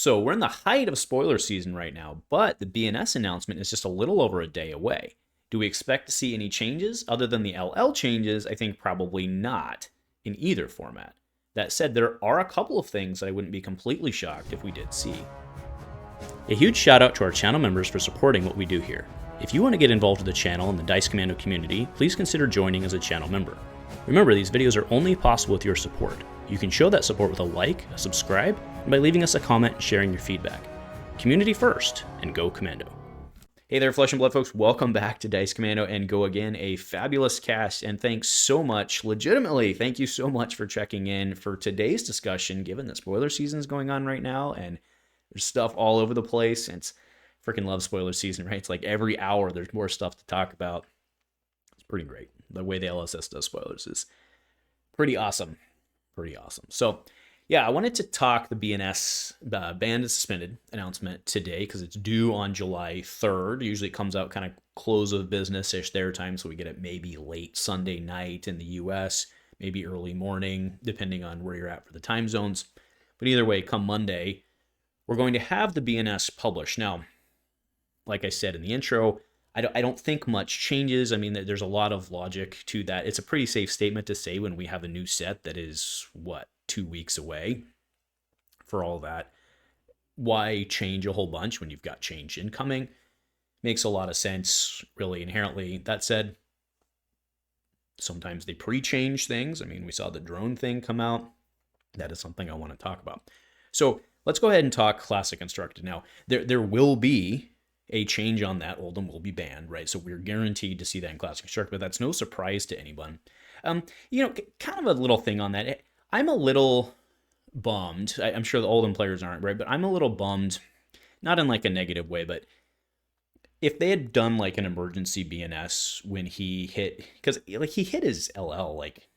So we're in the height of spoiler season right now, but the BNS announcement is just a little over a day away. Do we expect to see any changes other than the LL changes? I think probably not in either format. That said, there are a couple of things that I wouldn't be completely shocked if we did see. A huge shout out to our channel members for supporting what we do here. If you want to get involved with the channel and the Dice Commando community, please consider joining as a channel member. Remember, these videos are only possible with your support. You can show that support with a like, a subscribe, and by leaving us a comment and sharing your feedback. Community first, and go Commando. Hey there, Flesh and Blood folks. Welcome back to Dice Commando and Go Again, a fabulous cast, and thanks so much, legitimately, thank you so much for checking in for today's discussion, given that spoiler season is going on right now, and there's stuff all over the place, and it's freaking love spoiler season, right? It's like every hour there's more stuff to talk about. It's pretty great. The way the LSS does spoilers is pretty awesome. Pretty awesome. So, yeah, I wanted to talk the BNS banned and suspended announcement today because it's due on July 3rd. Usually it comes out kind of close of business-ish their time, so we get it maybe late Sunday night in the US, maybe early morning, depending on where you're at for the time zones. But either way, come Monday, we're going to have the BNS published. Now, like I said in the intro, I don't think much changes. I mean, there's a lot of logic to that. It's a pretty safe statement to say when we have a new set that is, 2 weeks away for all that. Why change a whole bunch when you've got change incoming? Makes a lot of sense, really, inherently. That said, sometimes they pre-change things. I mean, we saw the drone thing come out. That is something I want to talk about. So let's go ahead and talk Classic Constructed. Now, there will be a change on that. Oldhim will be banned, right? So we're guaranteed to see that in Classic Constructed, but that's no surprise to anyone. Kind of a little thing on that. I'm a little bummed. I'm sure the Oldhim players aren't, right? But I'm a little bummed, not in like a negative way, but if they had done like an emergency BNS when he hit, because like he hit his LL like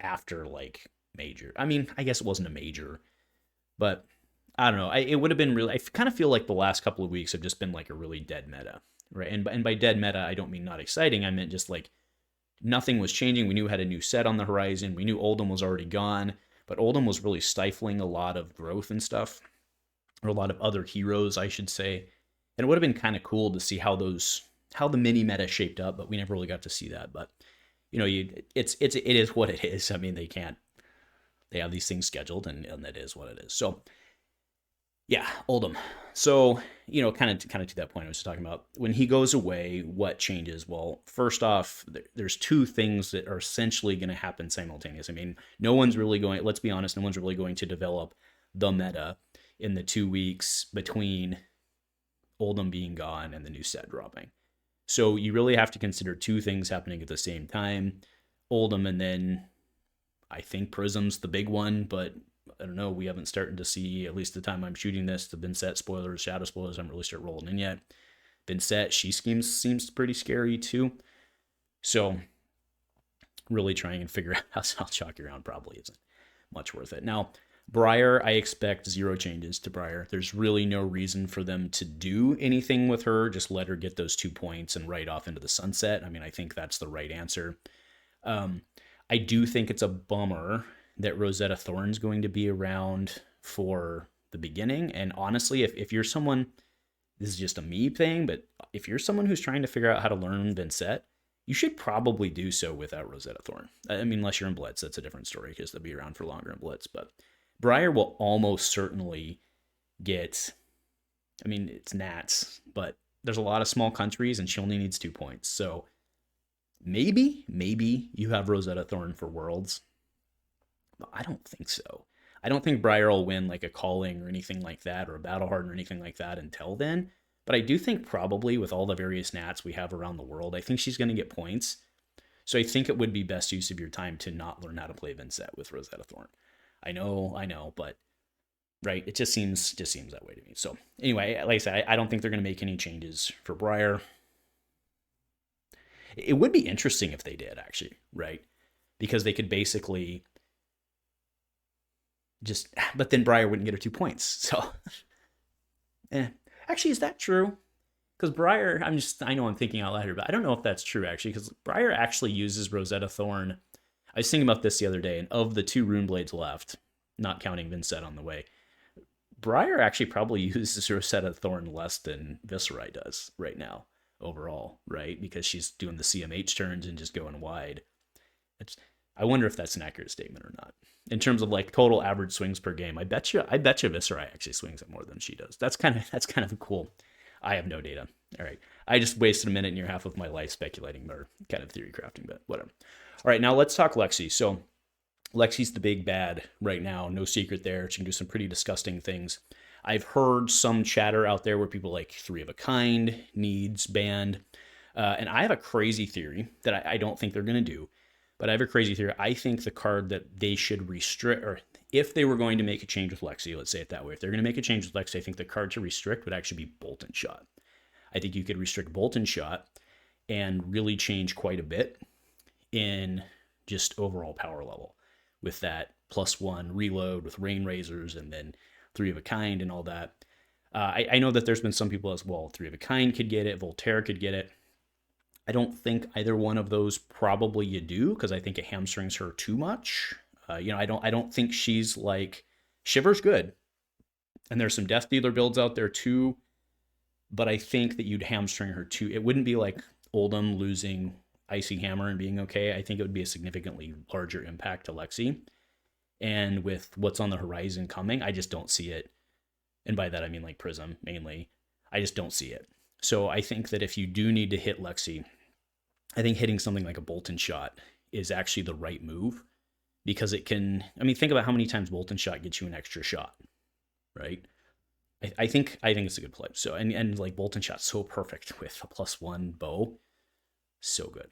after like major. I mean, I guess it wasn't a major, but I don't know. It would have been really. I kind of feel like the last couple of weeks have just been like a really dead meta, right? And by dead meta, I don't mean not exciting. I meant just like nothing was changing. We knew we had a new set on the horizon. We knew Oldhim was already gone, but Oldhim was really stifling a lot of growth and stuff, or a lot of other heroes, I should say. And it would have been kind of cool to see how the mini meta shaped up, but we never really got to see that. But it is what it is. I mean, they have these things scheduled, and that is what it is. So. Yeah, Oldhim. So, kind of to that point I was talking about, when he goes away, what changes? Well, first off, there's two things that are essentially going to happen simultaneously. I mean, let's be honest, no one's really going to develop the meta in the 2 weeks between Oldhim being gone and the new set dropping. So you really have to consider two things happening at the same time. Oldhim, and then I think Prism's the big one, but I don't know, we haven't started to see, at least the time I'm shooting this, the Vincent spoilers, shadow spoilers haven't really started rolling in yet. Vincent, she seems pretty scary too. So really trying and figure out how chalky around probably isn't much worth it. Now, Briar, I expect 0 changes to Briar. There's really no reason for them to do anything with her. Just let her get those 2 points and ride off into the sunset. I mean, I think that's the right answer. I do think it's a bummer that Rosetta Thorn's going to be around for the beginning. And honestly, if you're someone, this is just a me thing, but if you're someone who's trying to figure out how to learn Vincent, you should probably do so without Rosetta Thorn. I mean, unless you're in Blitz, that's a different story because they'll be around for longer in Blitz. But Briar will almost certainly get, I mean, it's Nats, but there's a lot of small countries and she only needs 2 points. So maybe you have Rosetta Thorn for Worlds. I don't think so. I don't think Briar will win like a calling or anything like that, or a battle harden or anything like that until then. But I do think probably with all the various Nats we have around the world, I think she's going to get points. So I think it would be best use of your time to not learn how to play Vincent with Rosetta Thorn. I know, but right, it just seems that way to me. So anyway, like I said, I don't think they're going to make any changes for Briar. It would be interesting if they did, actually, right? Because they could basically but then Briar wouldn't get her 2 points. So, actually, is that true? Because Briar, I know I'm thinking out loud here, but I don't know if that's true, actually, because Briar actually uses Rosetta Thorn. I was thinking about this the other day, and of the 2 Runeblades left, not counting Vincent on the way, Briar actually probably uses Rosetta Thorn less than Viserai does right now overall, right? Because she's doing the CMH turns and just going wide. It's, I wonder if that's an accurate statement or not. In terms of like total average swings per game, I bet you Viserai actually swings it more than she does. That's kind of cool. I have no data. All right. I just wasted a minute and a half of my life speculating or kind of theory crafting, but whatever. All right, now let's talk Lexi. So Lexi's the big bad right now. No secret there. She can do some pretty disgusting things. I've heard some chatter out there where people like 3 of a kind needs banned. And I have a crazy theory that I don't think they're going to do. But I have a crazy theory. I think the card that they should restrict, or if they were going to make a change with Lexi, let's say it that way. If they're going to make a change with Lexi, I think the card to restrict would actually be Boltyn Shot. I think you could restrict Boltyn Shot and really change quite a bit in just overall power level with that +1 reload with Rain Razors and then 3 of a kind and all that. I know that there's been some people as well. 3 of a kind could get it. Voltaire could get it. I don't think either one of those probably you do, because I think it hamstrings her too much. I don't think she's like Shiver's good, and there's some Death Dealer builds out there too. But I think that you'd hamstring her too. It wouldn't be like Oldhim losing Icy Hammer and being okay. I think it would be a significantly larger impact to Lexi. And with what's on the horizon coming, I just don't see it. And by that I mean like Prism mainly. I just don't see it. So I think that if you do need to hit Lexi, I think hitting something like a Boltyn Shot is actually the right move, because it can, think about how many times Boltyn Shot gets you an extra shot, right? I think it's a good play. So, and like Boltyn Shot's so perfect with a +1 bow. So good.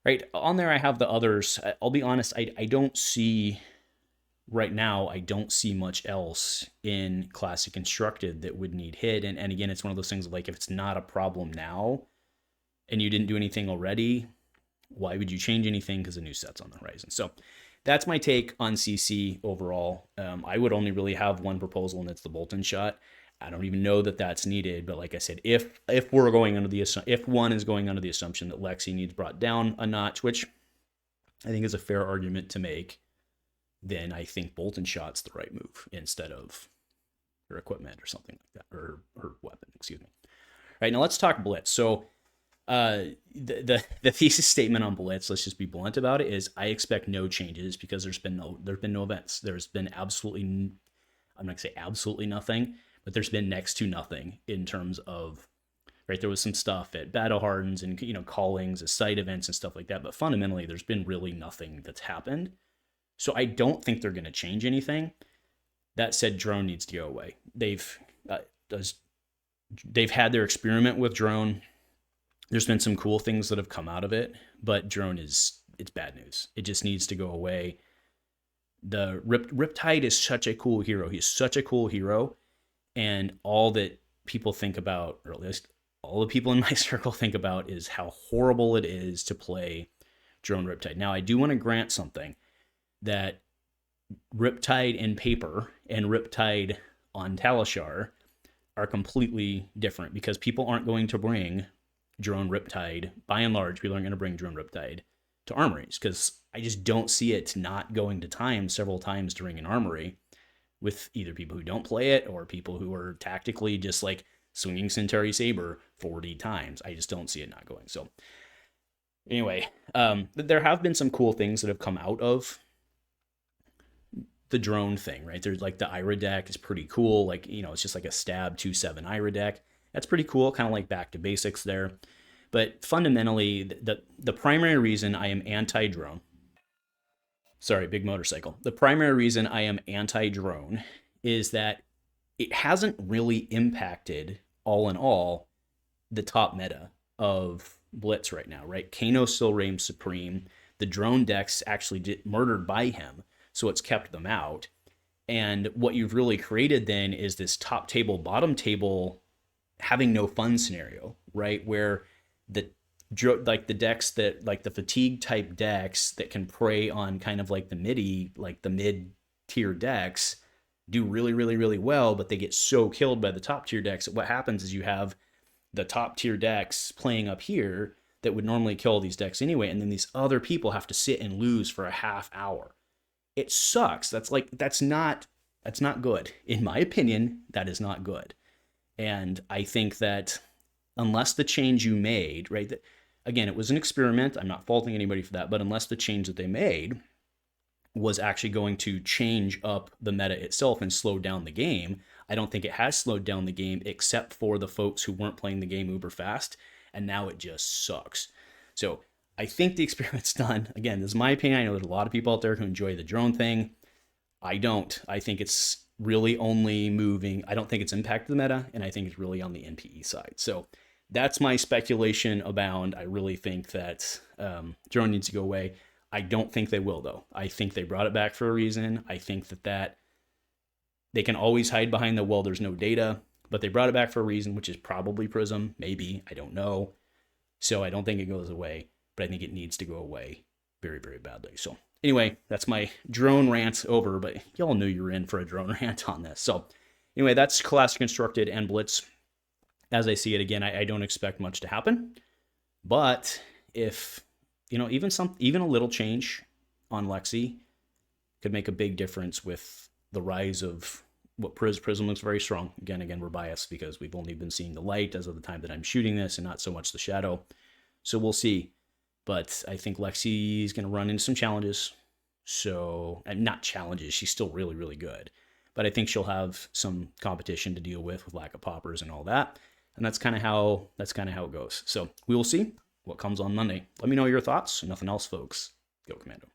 Right, on there I have the others. I'll be honest, I don't see, right now, I don't see much else in Classic Constructed that would need hit. And again, it's one of those things of like, if it's not a problem now, and you didn't do anything already, why would you change anything? Because a new set's on the horizon. So that's my take on CC overall. I would only really have one proposal, and it's the Boltyn Shot. I don't even know that that's needed, but like I said, if we're going under if one is going under the assumption that Lexi needs brought down a notch, which I think is a fair argument to make, then I think Boltyn Shot's the right move instead of her equipment or something like that, or her weapon, excuse me. All right, now let's talk Blitz. So the thesis statement on Blitz, let's just be blunt about it, is I expect no changes because there's been no events. There's been absolutely, I'm not gonna say absolutely nothing, but there's been next to nothing in terms of, right, there was some stuff at Battle Hardens and callings, site events and stuff like that, but fundamentally there's been really nothing that's happened. So I don't think they're gonna change anything. That said, drone needs to go away. They've had their experiment with drone. There's been some cool things that have come out of it, but drone it's bad news. It just needs to go away. The Riptide is such a cool hero. He's such a cool hero. And all that people think about, or at least all the people in my circle think about, is how horrible it is to play drone Riptide. Now, I do want to grant something, that Riptide in paper and Riptide on Talishar are completely different, because people aren't going to bring drone Riptide, by and large, people aren't going to bring drone Riptide to armories, because I just don't see it not going to time several times during an armory with either people who don't play it or people who are tactically just like swinging Cintauri Saber 40 times. I just don't see it not going. So anyway, there have been some cool things that have come out of the drone thing, right? There's like the Ira deck is pretty cool. Like, it's just like a stab 2/7 Ira deck. That's pretty cool, kind of like back to basics there. But fundamentally, the primary reason I am anti-drone, sorry, big motorcycle. The primary reason I am anti-drone is that it hasn't really impacted, all in all, the top meta of Blitz right now, right? Kano still reigns supreme. The drone decks actually get murdered by him, so it's kept them out. And what you've really created then is this top table, bottom table having no fun scenario, right? Where the decks that, like the fatigue type decks that can prey on kind of like the mid tier decks, do really, really, really well, but they get so killed by the top tier decks. What happens is you have the top tier decks playing up here that would normally kill these decks anyway, and then these other people have to sit and lose for a half hour. It sucks. That's not That's not good. In my opinion, that is not good. And I think that unless the change you made, right, again, it was an experiment. I'm not faulting anybody for that, but unless the change that they made was actually going to change up the meta itself and slow down the game, I don't think it has slowed down the game except for the folks who weren't playing the game uber fast, and now it just sucks. So I think the experiment's done. Again, this is my opinion. I know there's a lot of people out there who enjoy the drone thing. I don't. I think it's really only moving. I don't think it's impacted the meta, and I think it's really on the NPE side. So that's my speculation abound. I really think that drone needs to go away. I don't think they will, though. I think they brought it back for a reason. I think that they can always hide behind the, well, there's no data, but they brought it back for a reason, which is probably Prism, maybe, I don't know. So I don't think it goes away, but I think it needs to go away very, very badly. So anyway, that's my drone rant over, but y'all knew you were in for a drone rant on this. So anyway, that's Classic Constructed and Blitz. As I see it, again, I don't expect much to happen, but if, you know, even a little change on Lexi could make a big difference with the rise of what Prism looks very strong. Again, we're biased because we've only been seeing the light as of the time that I'm shooting this and not so much the shadow. So we'll see. But I think Lexi is going to run into some challenges. So, and not challenges, she's still really, really good. But I think she'll have some competition to deal with lack of poppers and all that. And that's kind of how it goes. So we will see what comes on Monday. Let me know your thoughts. Nothing else, folks. Go Commando.